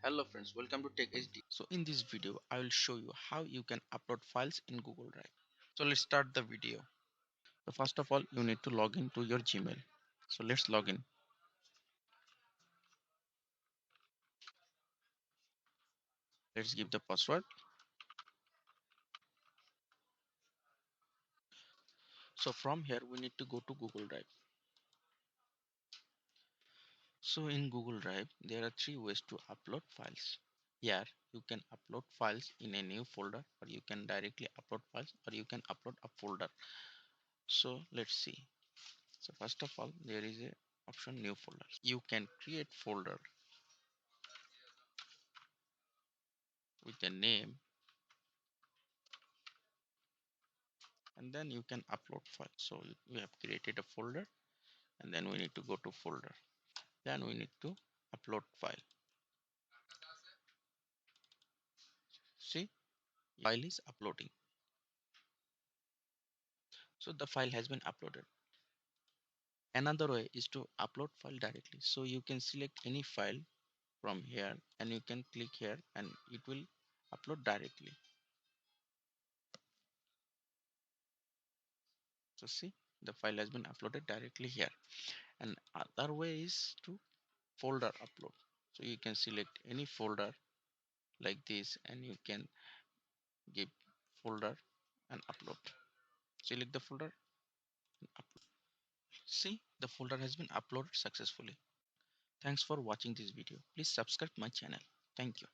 Hello friends, welcome to Tech HD. So in this video, I will show you how you can upload files in Google Drive. So let's start the video. So first of all, you need to log in to your Gmail. So let's log in. Let's give the password. So from here, we need to go to Google Drive. So in Google Drive, there are three ways to upload files. Here, you can upload files in a new folder, or you can directly upload files, or you can upload a folder. So let's see. So first of all, there is a option new folder. You can create folder with a name, and then you can upload file. So we have created a folder, and then we need to go to folder, then we need to upload file. See, file is uploading. So the file has been uploaded. Another way is to upload file directly. So you can select any file from here, and you can click here, and it will upload directly. So see, the file has been uploaded directly here. And other way is to folder upload. So you can select any folder like this, and you can give folder and upload. Select the folder and upload. See, the folder has been uploaded successfully. Thanks for watching this video. Please subscribe my channel. Thank you.